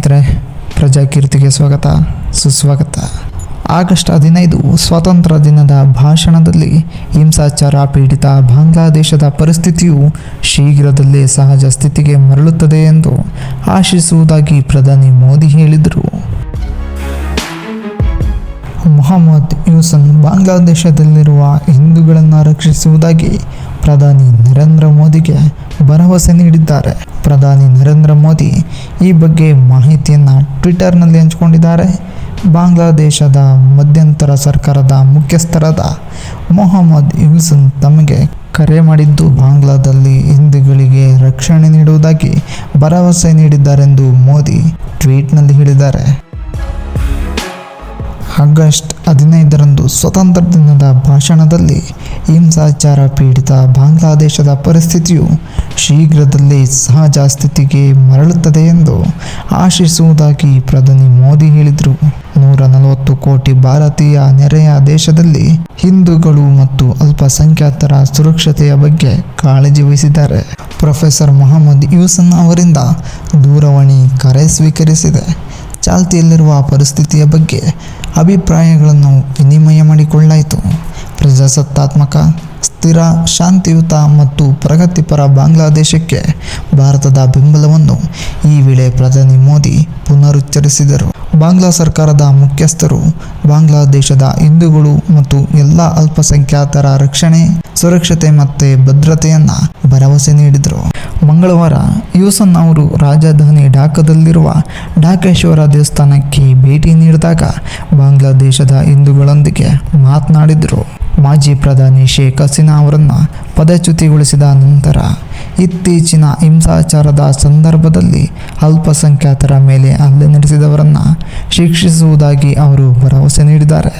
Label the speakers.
Speaker 1: ಸ್ನೇಹಿತರೆ, ಪ್ರಜಾಕೀರ್ತಿಗೆ ಸ್ವಾಗತ ಸುಸ್ವಾಗತ. ಆಗಸ್ಟ್ 15 ಸ್ವಾತಂತ್ರ್ಯ ದಿನದ ಭಾಷಣದಲ್ಲಿ ಹಿಂಸಾಚಾರ ಪೀಡಿತ ಬಾಂಗ್ಲಾದೇಶದ ಪರಿಸ್ಥಿತಿಯು ಶೀಘ್ರದಲ್ಲೇ ಸಹಜ ಸ್ಥಿತಿಗೆ ಮರಳುತ್ತದೆ ಎಂದು ಆಶಿಸುವುದಾಗಿ ಪ್ರಧಾನಿ ಮೋದಿ ಹೇಳಿದರು. ಮೊಹಮ್ಮದ್ ಯೂಸನ್ ಬಾಂಗ್ಲಾದೇಶದಲ್ಲಿರುವ ಹಿಂದೂಗಳನ್ನು ರಕ್ಷಿಸುವುದಾಗಿ ಪ್ರಧಾನಿ ನರೇಂದ್ರ ಮೋದಿಗೆ ಭರವಸೆ ನೀಡಿದ್ದಾರೆ. ಪ್ರಧಾನಿ ನರೇಂದ್ರ ಮೋದಿ ಈ ಬಗ್ಗೆ ಮಾಹಿತಿಯನ್ನು ಟ್ವಿಟರ್ನಲ್ಲಿ ಹಂಚಿಕೊಂಡಿದ್ದಾರೆ. ಬಾಂಗ್ಲಾದೇಶದ ಮಧ್ಯಂತರ ಸರ್ಕಾರದ ಮುಖ್ಯಸ್ಥರಾದ ಮೊಹಮ್ಮದ್ ಯೂಸನ್ ತಮಗೆ ಕರೆ ಮಾಡಿದ್ದು ಬಾಂಗ್ಲಾದಲ್ಲಿ ಹಿಂದೂಗಳಿಗೆ ರಕ್ಷಣೆ ನೀಡುವುದಾಗಿ ಭರವಸೆ ನೀಡಿದ್ದಾರೆಂದು ಮೋದಿ ಟ್ವೀಟ್ನಲ್ಲಿ ಹೇಳಿದ್ದಾರೆ. ಆಗಸ್ಟ್ 15ರಂದು ಸ್ವಾತಂತ್ರ್ಯ ದಿನದ ಭಾಷಣದಲ್ಲಿ ಹಿಂಸಾಚಾರ ಪೀಡಿತ ಬಾಂಗ್ಲಾದೇಶದ ಪರಿಸ್ಥಿತಿಯು ಶೀಘ್ರದಲ್ಲೇ ಸಹಜ ಸ್ಥಿತಿಗೆ ಮರಳುತ್ತದೆ ಎಂದು ಆಶಿಸುವುದಾಗಿ ಪ್ರಧಾನಿ ಮೋದಿ ಹೇಳಿದರು. 140 ಕೋಟಿ ಭಾರತೀಯ ನೆರೆಯ ದೇಶದಲ್ಲಿ ಹಿಂದೂಗಳು ಮತ್ತು ಅಲ್ಪಸಂಖ್ಯಾತರ ಸುರಕ್ಷತೆಯ ಬಗ್ಗೆ ಕಾಳಜಿ ವಹಿಸಿದ್ದಾರೆ. ಪ್ರೊಫೆಸರ್ ಮೊಹಮ್ಮದ್ ಯೂಸನ್ ಅವರಿಂದ ದೂರವಾಣಿ ಕರೆ ಸ್ವೀಕರಿಸಿದೆ. ಚಾಲ್ತಿಯಲ್ಲಿರುವ ಪರಿಸ್ಥಿತಿಯ ಬಗ್ಗೆ ಅಭಿಪ್ರಾಯಗಳನ್ನು ವಿನಿಮಯ ಮಾಡಿಕೊಳ್ಳಾಯಿತು. ಪ್ರಜಾಸತ್ತಾತ್ಮಕ, ಸ್ಥಿರ, ಶಾಂತಿಯುತ ಮತ್ತು ಪ್ರಗತಿಪರ ಬಾಂಗ್ಲಾದೇಶಕ್ಕೆ ಭಾರತದ ಬೆಂಬಲವನ್ನು ಈ ವೇಳೆ ಪ್ರಧಾನಿ ಮೋದಿ ಪುನರುಚ್ಚರಿಸಿದರು. ಬಾಂಗ್ಲಾ ಸರ್ಕಾರದ ಮುಖ್ಯಸ್ಥರು ಬಾಂಗ್ಲಾದೇಶದ ಹಿಂದೂಗಳು ಮತ್ತು ಎಲ್ಲ ಅಲ್ಪಸಂಖ್ಯಾತರ ರಕ್ಷಣೆ, ಸುರಕ್ಷತೆ ಮತ್ತು ಭದ್ರತೆಯನ್ನು ಭರವಸೆ ನೀಡಿದರು. ಮಂಗಳವಾರ ಯೂಸನ್ ಅವರು ರಾಜಧಾನಿ ಢಾಕಾದಲ್ಲಿರುವ ಢಾಕೇಶ್ವರ ದೇವಸ್ಥಾನಕ್ಕೆ ಭೇಟಿ ನೀಡಿದಾಗ ಬಾಂಗ್ಲಾದೇಶದ ಹಿಂದೂಗಳೊಂದಿಗೆ ಮಾತನಾಡಿದರು. ಮಾಜಿ ಪ್ರಧಾನಿ ಶೇಖ್ ಹಸೀನಾ ಅವರನ್ನು ಪದಚ್ಯುತಿಗೊಳಿಸಿದ ನಂತರ ಇತ್ತೀಚಿನ ಹಿಂಸಾಚಾರದ ಸಂದರ್ಭದಲ್ಲಿ ಅಲ್ಪಸಂಖ್ಯಾತರ ಮೇಲೆ ಹಲ್ಲೆ ನಡೆಸಿದವರನ್ನು ಶಿಕ್ಷಿಸುವುದಾಗಿ ಅವರು ಭರವಸೆ ನೀಡಿದ್ದಾರೆ.